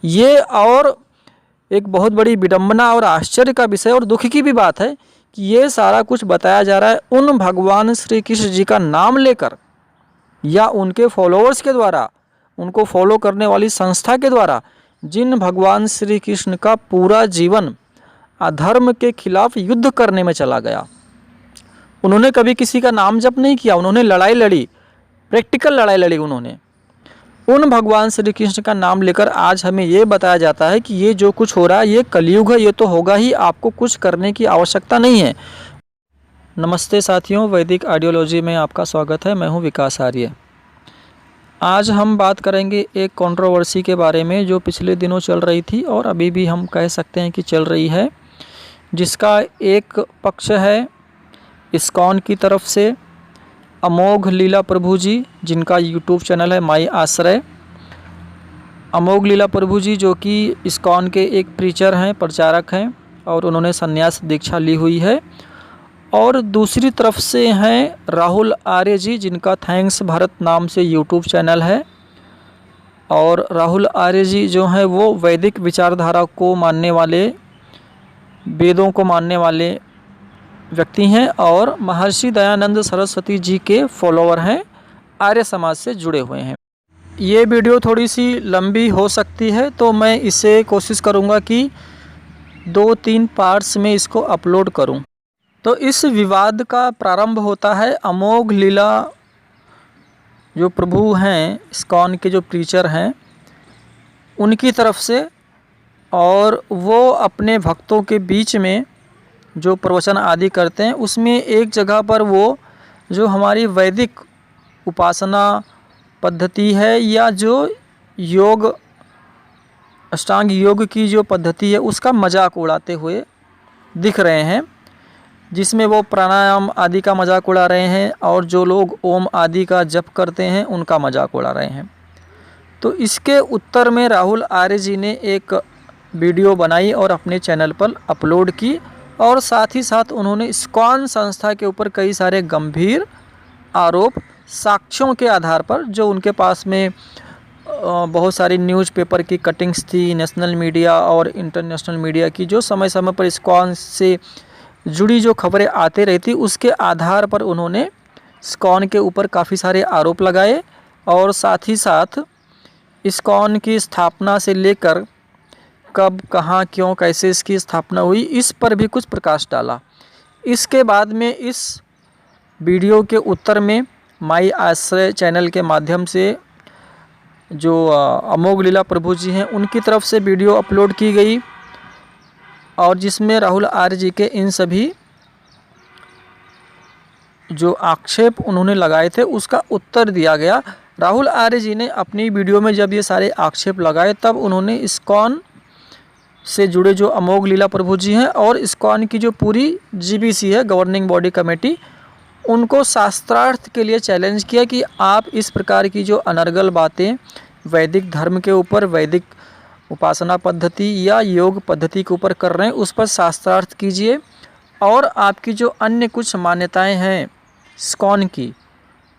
ये और एक बहुत बड़ी विडंबना और आश्चर्य का विषय और दुख की भी बात है कि ये सारा कुछ बताया जा रहा है उन भगवान श्री कृष्ण जी का नाम लेकर या उनके फॉलोअर्स के द्वारा, उनको फॉलो करने वाली संस्था के द्वारा, जिन भगवान श्री कृष्ण का पूरा जीवन अधर्म के खिलाफ युद्ध करने में चला गया। उन्होंने कभी किसी का नाम जप नहीं किया, उन्होंने लड़ाई लड़ी, प्रैक्टिकल लड़ाई लड़ी उन्होंने। उन भगवान श्री कृष्ण का नाम लेकर आज हमें ये बताया जाता है कि ये जो कुछ हो रहा है ये कलयुग है, ये तो होगा ही, आपको कुछ करने की आवश्यकता नहीं है। नमस्ते साथियों, वैदिक आइडियोलॉजी में आपका स्वागत है। मैं हूं विकास आर्य। आज हम बात करेंगे एक कंट्रोवर्सी के बारे में जो पिछले दिनों चल रही थी और अभी भी हम कह सकते हैं कि चल रही है, जिसका एक पक्ष है इस्कॉन की तरफ से अमोघ लीला प्रभु जी, जिनका यूट्यूब चैनल है माई आश्रय। अमोघ लीला प्रभु जी जो कि इस्कॉन के एक प्रीचर हैं, प्रचारक हैं और उन्होंने संन्यास दीक्षा ली हुई है। और दूसरी तरफ से हैं राहुल आर्य जी, जिनका थैंक्स भारत नाम से यूट्यूब चैनल है। और राहुल आर्य जी जो हैं वो वैदिक विचारधारा को मानने वाले, वेदों को मानने वाले व्यक्ति हैं और महर्षि दयानंद सरस्वती जी के फॉलोअर हैं, आर्य समाज से जुड़े हुए हैं। ये वीडियो थोड़ी सी लंबी हो सकती है तो मैं इसे कोशिश करूँगा कि 2-3 पार्ट्स में इसको अपलोड करूँ। तो इस विवाद का प्रारंभ होता है अमोघ लीला जो प्रभु हैं, इस्कॉन के जो प्रीचर हैं, उनकी तरफ से। और वो अपने भक्तों के बीच में जो प्रवचन आदि करते हैं उसमें एक जगह पर वो जो हमारी वैदिक उपासना पद्धति है या जो योग, अष्टांग योग की जो पद्धति है उसका मजाक उड़ाते हुए दिख रहे हैं, जिसमें वो प्राणायाम आदि का मजाक उड़ा रहे हैं और जो लोग ओम आदि का जप करते हैं उनका मजाक उड़ा रहे हैं। तो इसके उत्तर में राहुल आर्य जी ने एक वीडियो बनाई और अपने चैनल पर अपलोड की और साथ ही साथ उन्होंने इस्कॉन संस्था के ऊपर कई सारे गंभीर आरोप साक्ष्यों के आधार पर, जो उनके पास में बहुत सारी न्यूज़पेपर की कटिंग्स थी, नेशनल मीडिया और इंटरनेशनल मीडिया की जो समय समय पर इस्कॉन से जुड़ी जो खबरें आते रहती, उसके आधार पर उन्होंने इस्कॉन के ऊपर काफ़ी सारे आरोप लगाए और साथ ही साथ इस्कॉन की स्थापना से लेकर कब, कहाँ, क्यों, कैसे इसकी स्थापना हुई, इस पर भी कुछ प्रकाश डाला। इसके बाद में इस वीडियो के उत्तर में माई आश्रय चैनल के माध्यम से जो अमोघ लीला प्रभु जी हैं उनकी तरफ से वीडियो अपलोड की गई और जिसमें राहुल आर्य जी के इन सभी जो आक्षेप उन्होंने लगाए थे उसका उत्तर दिया गया। राहुल आर्य जी ने अपनी वीडियो में जब ये सारे आक्षेप लगाए तब उन्होंने इस्कॉन से जुड़े जो अमोघ लीला प्रभु जी हैं और इस्कॉन की जो पूरी जीबीसी है, गवर्निंग बॉडी कमेटी, उनको शास्त्रार्थ के लिए चैलेंज किया कि आप इस प्रकार की जो अनर्गल बातें वैदिक धर्म के ऊपर, वैदिक उपासना पद्धति या योग पद्धति के ऊपर कर रहे हैं उस पर शास्त्रार्थ कीजिए और आपकी जो अन्य कुछ मान्यताएं हैं इस्कॉन की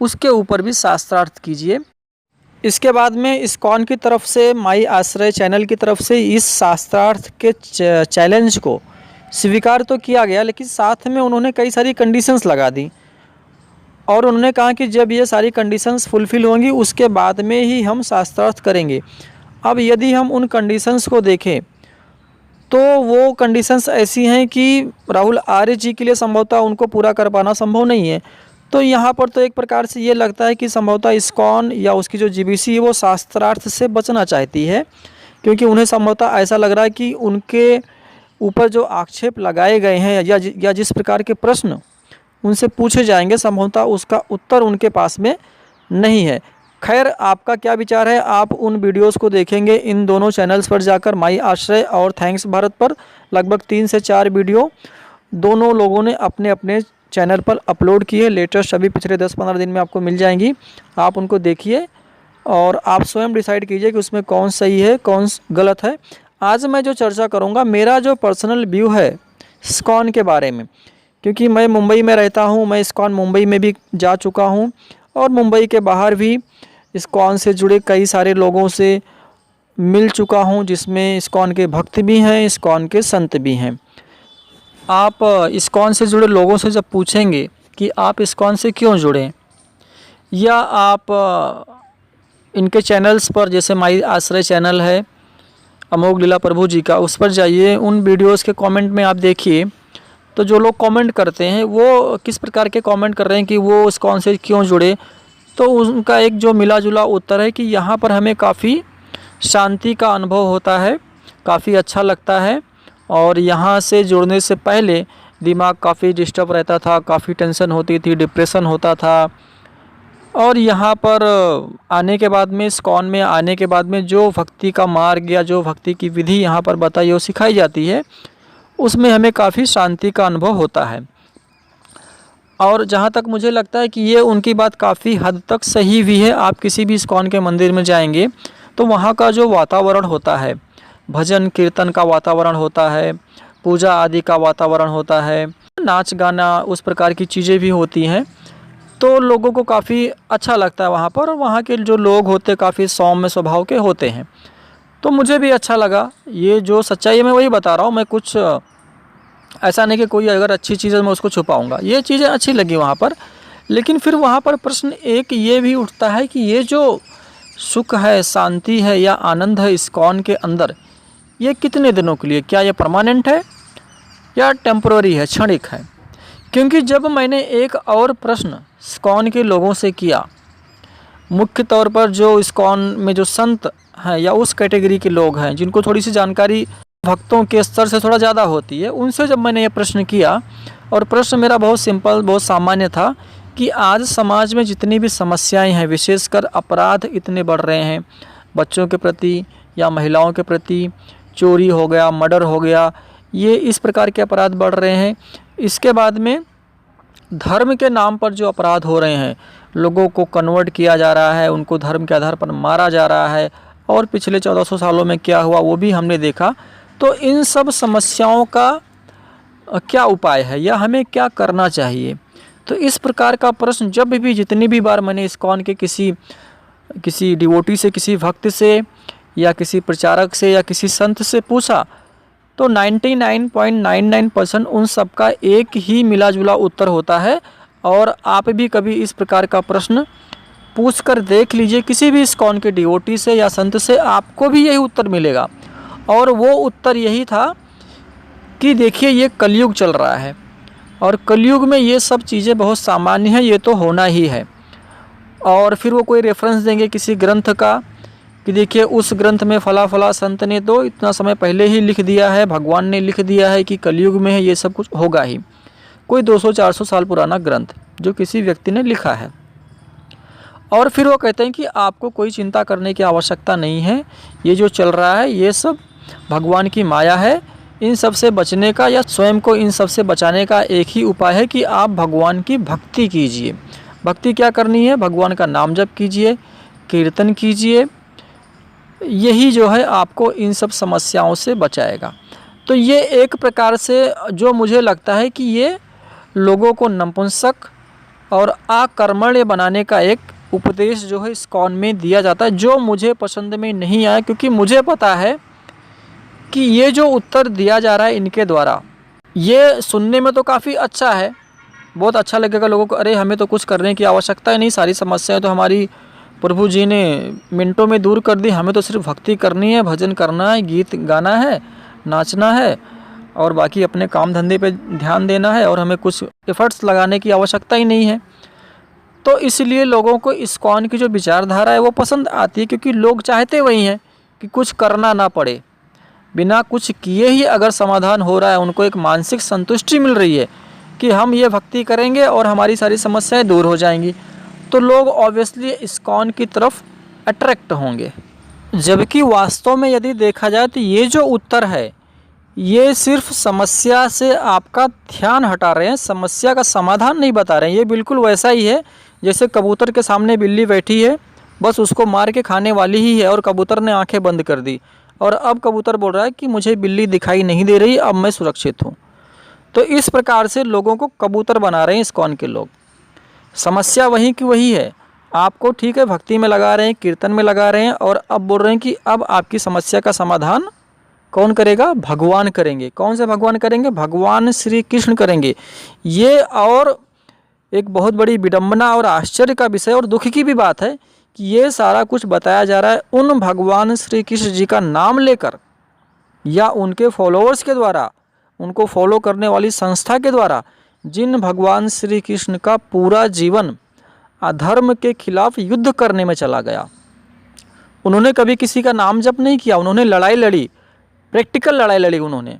उसके ऊपर भी शास्त्रार्थ कीजिए। इसके बाद में इस्कॉन की तरफ से, माई आश्रय चैनल की तरफ से इस शास्त्रार्थ के चैलेंज को स्वीकार तो किया गया, लेकिन साथ में उन्होंने कई सारी कंडीशंस लगा दी और उन्होंने कहा कि जब ये सारी कंडीशंस फुलफ़िल होंगी उसके बाद में ही हम शास्त्रार्थ करेंगे। अब यदि हम उन कंडीशंस को देखें तो वो कंडीशंस ऐसी हैं कि राहुल आर्य जी के लिए संभवतः उनको पूरा कर पाना संभव नहीं है। तो यहाँ पर तो एक प्रकार से ये लगता है कि संभवतः इस्कॉन या उसकी जो जीबीसी है वो शास्त्रार्थ से बचना चाहती है, क्योंकि उन्हें संभवतः ऐसा लग रहा है कि उनके ऊपर जो आक्षेप लगाए गए हैं या जिस प्रकार के प्रश्न उनसे पूछे जाएंगे संभवतः उसका उत्तर उनके पास में नहीं है। खैर, आपका क्या विचार है? आप उन वीडियोस को देखेंगे इन दोनों चैनल्स पर जाकर, माई आश्रय और थैंक्स भारत पर लगभग 3 से 4 वीडियो दोनों लोगों ने अपने अपने चैनल पर अपलोड किए। लेटेस्ट अभी पिछले 10-15 दिन में आपको मिल जाएंगी, आप उनको देखिए और आप स्वयं डिसाइड कीजिए कि उसमें कौन सही है कौन गलत है। आज मैं जो चर्चा करूँगा, मेरा जो पर्सनल व्यू है इस्कॉन के बारे में, क्योंकि मैं मुंबई में रहता हूँ, मैं इस्कॉन मुंबई में भी जा चुका हूँ और मुंबई के बाहर भी इस्कॉन से जुड़े कई सारे लोगों से मिल चुका हूँ, जिसमें इस्कॉन के भक्त भी हैं, इस्कॉन के संत भी हैं। आप इस्कॉन से जुड़े लोगों से जब पूछेंगे कि आप इस्कॉन से क्यों जुड़े, या आप इनके चैनल्स पर, जैसे माई आश्रय चैनल है अमोघ लीला प्रभु जी का, उस पर जाइए, उन वीडियोस के कमेंट में आप देखिए तो जो लोग कमेंट करते हैं वो किस प्रकार के कमेंट कर रहे हैं कि वो इस्कॉन से क्यों जुड़े। तो उनका एक जो मिला जुला उत्तर है कि यहाँ पर हमें काफ़ी शांति का अनुभव होता है, काफ़ी अच्छा लगता है, और यहाँ से जुड़ने से पहले दिमाग काफ़ी डिस्टर्ब रहता था, काफ़ी टेंशन होती थी, डिप्रेशन होता था। और यहाँ पर आने के बाद में, इस्कॉन में आने के बाद में, जो भक्ति का मार्ग या जो भक्ति की विधि यहाँ पर बताई और सिखाई जाती है, उसमें हमें काफ़ी शांति का अनुभव होता है। और जहाँ तक मुझे लगता है कि ये उनकी बात काफ़ी हद तक सही भी है। आप किसी भी इस्कॉन के मंदिर में जाएंगे तो वहाँ का जो वातावरण होता है, भजन कीर्तन का वातावरण होता है, पूजा आदि का वातावरण होता है, नाच गाना उस प्रकार की चीज़ें भी होती हैं, तो लोगों को काफ़ी अच्छा लगता है वहाँ पर। और वहाँ के जो लोग होते काफ़ी सौम्य स्वभाव के होते हैं, तो मुझे भी अच्छा लगा। ये जो सच्चाई है मैं वही बता रहा हूँ, मैं कुछ ऐसा नहीं कि कोई अगर अच्छी चीज़ है मैं उसको छुपाऊंगा। ये चीज़ें अच्छी लगी वहाँ पर। लेकिन फिर वहाँ पर प्रश्न एक ये भी उठता है कि ये जो सुख है, शांति है या आनंद है इस्कॉन के अंदर, ये कितने दिनों के लिए, क्या ये परमानेंट है या टेम्पररी है, क्षणिक है? क्योंकि जब मैंने एक और प्रश्न इस्कॉन के लोगों से किया, मुख्य तौर पर जो इस्कॉन में जो संत हैं या उस कैटेगरी के लोग हैं जिनको थोड़ी सी जानकारी भक्तों के स्तर से थोड़ा ज़्यादा होती है, उनसे जब मैंने ये प्रश्न किया, और प्रश्न मेरा बहुत सिंपल, बहुत सामान्य था कि आज समाज में जितनी भी समस्याएं हैं, विशेषकर अपराध इतने बढ़ रहे हैं बच्चों के प्रति या महिलाओं के प्रति, चोरी हो गया, मर्डर हो गया, ये इस प्रकार के अपराध बढ़ रहे हैं। इसके बाद में धर्म के नाम पर जो अपराध हो रहे हैं, लोगों को कन्वर्ट किया जा रहा है, उनको धर्म के आधार पर मारा जा रहा है, और पिछले 1400 सालों में क्या हुआ वो भी हमने देखा। तो इन सब समस्याओं का क्या उपाय है या हमें क्या करना चाहिए? तो इस प्रकार का प्रश्न जब भी, जितनी भी बार मैंने इस्कॉन के किसी डिवोटी से, किसी भक्त से या किसी प्रचारक से या किसी संत से पूछा, तो 99.99% उन सब का एक ही मिला जुला उत्तर होता है। और आप भी कभी इस प्रकार का प्रश्न पूछ कर देख लीजिए किसी भी इस्कॉन के डिवोटी से या संत से, आपको भी यही उत्तर मिलेगा। और वो उत्तर यही था कि देखिए, ये कलयुग चल रहा है और कलयुग में ये सब चीज़ें बहुत सामान्य हैं, ये तो होना ही है। और फिर वो कोई रेफरेंस देंगे किसी ग्रंथ का कि देखिए उस ग्रंथ में फला फला संत ने तो इतना समय पहले ही लिख दिया है, भगवान ने लिख दिया है कि कलयुग में है, ये सब कुछ होगा ही। कोई 200-400 साल पुराना ग्रंथ जो किसी व्यक्ति ने लिखा है। और फिर वो कहते हैं कि आपको कोई चिंता करने की आवश्यकता नहीं है, ये जो चल रहा है ये सब भगवान की माया है। इन सब से बचने का या स्वयं को इन सब से बचाने का एक ही उपाय है कि आप भगवान की भक्ति कीजिए। भक्ति क्या करनी है? भगवान का नाम जप कीजिए, कीर्तन कीजिए, यही जो है आपको इन सब समस्याओं से बचाएगा। तो ये एक प्रकार से जो मुझे लगता है कि ये लोगों को नपुंसक और अकर्मण्य बनाने का एक उपदेश जो है इस्कॉन में दिया जाता है, जो मुझे पसंद में नहीं आया। क्योंकि मुझे पता है कि ये जो उत्तर दिया जा रहा है इनके द्वारा, ये सुनने में तो काफ़ी अच्छा है, बहुत अच्छा लगेगा लोगों को, अरे हमें तो कुछ करने की आवश्यकता ही नहीं, सारी समस्याएं तो हमारी प्रभु जी ने मिनटों में दूर कर दी, हमें तो सिर्फ भक्ति करनी है, भजन करना है, गीत गाना है, नाचना है, और बाकी अपने काम धंधे पे ध्यान देना है, और हमें कुछ एफर्ट्स लगाने की आवश्यकता ही नहीं है। तो इसलिए लोगों को इस्कॉन की जो विचारधारा है वो पसंद आती है, क्योंकि लोग चाहते वही हैं कि कुछ करना ना पड़े, बिना कुछ किए ही अगर समाधान हो रहा है, उनको एक मानसिक संतुष्टि मिल रही है कि हम ये भक्ति करेंगे और हमारी सारी समस्याएं दूर हो जाएंगी, तो लोग ऑब्वियसली इस्कॉन की तरफ अट्रैक्ट होंगे। जबकि वास्तव में यदि देखा जाए तो ये जो उत्तर है ये सिर्फ समस्या से आपका ध्यान हटा रहे हैं, समस्या का समाधान नहीं बता रहे हैं। ये बिल्कुल वैसा ही है जैसे कबूतर के सामने बिल्ली बैठी है, बस उसको मार के खाने वाली ही है, और कबूतर ने आंखें बंद कर दी, और अब कबूतर बोल रहा है कि मुझे बिल्ली दिखाई नहीं दे रही, अब मैं सुरक्षित हूँ। तो इस प्रकार से लोगों को कबूतर बना रहे हैं इस्कॉन के लोग। समस्या वही की वही है, आपको ठीक है भक्ति में लगा रहे हैं, कीर्तन में लगा रहे हैं, और अब बोल रहे हैं कि अब आपकी समस्या का समाधान कौन करेगा? भगवान करेंगे। कौन से भगवान करेंगे? भगवान श्री कृष्ण करेंगे। ये और एक बहुत बड़ी विडंबना और आश्चर्य का विषय और दुख की भी बात है कि ये सारा कुछ बताया जा रहा है उन भगवान श्री कृष्ण जी का नाम लेकर या उनके फॉलोअर्स के द्वारा, उनको फॉलो करने वाली संस्था के द्वारा, जिन भगवान श्री कृष्ण का पूरा जीवन अधर्म के खिलाफ युद्ध करने में चला गया। उन्होंने कभी किसी का नाम जप नहीं किया, उन्होंने लड़ाई लड़ी, प्रैक्टिकल लड़ाई लड़ी उन्होंने।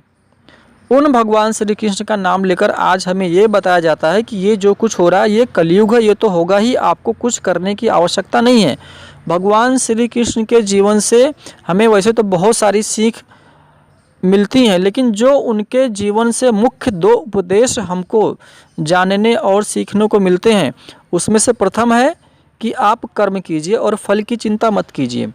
उन भगवान श्री कृष्ण का नाम लेकर आज हमें ये बताया जाता है कि ये जो कुछ हो रहा है ये कलयुग है, ये तो होगा ही, आपको कुछ करने की आवश्यकता नहीं है। भगवान श्री कृष्ण के जीवन से हमें वैसे तो बहुत सारी सीख मिलती हैं, लेकिन जो उनके जीवन से मुख्य 2 उपदेश हमको जानने और सीखने को मिलते हैं, उसमें से प्रथम है कि आप कर्म कीजिए और फल की चिंता मत कीजिए।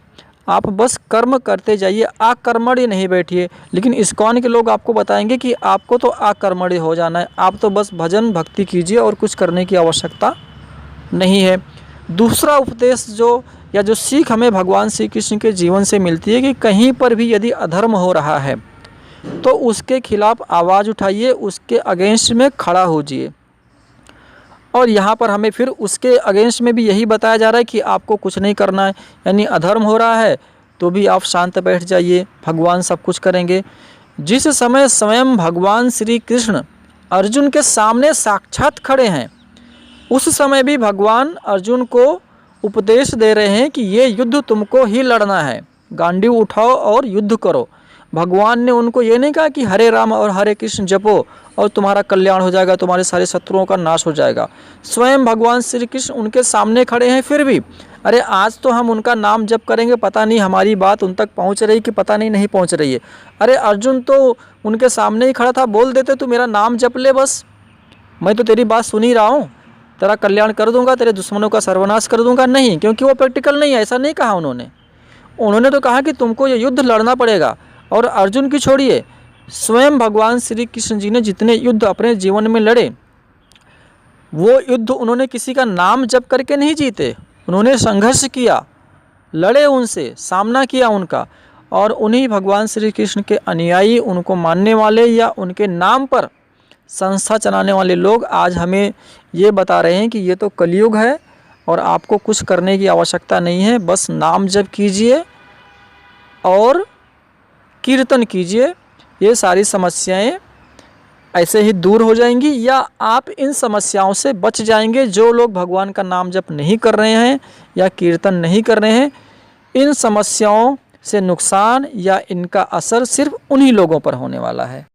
आप बस कर्म करते जाइए, आकर्मण्य नहीं बैठिए। लेकिन इस्कॉन के लोग आपको बताएंगे कि आपको तो आकर्मण्य हो जाना है, आप तो बस भजन भक्ति कीजिए और कुछ करने की आवश्यकता नहीं है। दूसरा उपदेश जो सीख हमें भगवान श्री कृष्ण के जीवन से मिलती है कि कहीं पर भी यदि अधर्म हो रहा है तो उसके खिलाफ आवाज़ उठाइए, उसके अगेंस्ट में खड़ा होजिए। और यहाँ पर हमें फिर उसके अगेंस्ट में भी यही बताया जा रहा है कि आपको कुछ नहीं करना है, यानी अधर्म हो रहा है तो भी आप शांत बैठ जाइए, भगवान सब कुछ करेंगे। जिस समय स्वयं भगवान श्री कृष्ण अर्जुन के सामने साक्षात खड़े हैं, उस समय भी भगवान अर्जुन को उपदेश दे रहे हैं कि ये युद्ध तुमको ही लड़ना है, गांडीव उठाओ और युद्ध करो। भगवान ने उनको ये नहीं कहा कि हरे राम और हरे कृष्ण जपो और तुम्हारा कल्याण हो जाएगा, तुम्हारे सारे शत्रुओं का नाश हो जाएगा। स्वयं भगवान श्री कृष्ण उनके सामने खड़े हैं, फिर भी अरे आज तो हम उनका नाम जप करेंगे, पता नहीं हमारी बात उन तक पहुंच रही कि पता नहीं पहुंच रही है। अरे अर्जुन तो उनके सामने ही खड़ा था, बोल देते तू मेरा नाम जप ले, बस मैं तो तेरी बात सुन ही रहा हूँ, तेरा कल्याण कर दूंगा, तेरे दुश्मनों का सर्वनाश कर दूंगा। नहीं, क्योंकि वो प्रैक्टिकल नहीं है, ऐसा नहीं कहा उन्होंने तो कहा कि तुमको ये युद्ध लड़ना पड़ेगा। और अर्जुन की छोड़िए, स्वयं भगवान श्री कृष्ण जी ने जितने युद्ध अपने जीवन में लड़े, वो युद्ध उन्होंने किसी का नाम जप करके नहीं जीते, उन्होंने संघर्ष किया, लड़े उनसे, सामना किया उनका। और उन्हीं भगवान श्री कृष्ण के अनुयायी, उनको मानने वाले या उनके नाम पर संस्था चलाने वाले लोग आज हमें ये बता रहे हैं कि ये तो कलयुग है और आपको कुछ करने की आवश्यकता नहीं है, बस नाम जप कीजिए और कीर्तन कीजिए, ये सारी समस्याएं ऐसे ही दूर हो जाएंगी, या आप इन समस्याओं से बच जाएंगे। जो लोग भगवान का नाम जप नहीं कर रहे हैं या कीर्तन नहीं कर रहे हैं, इन समस्याओं से नुकसान या इनका असर सिर्फ उन्हीं लोगों पर होने वाला है।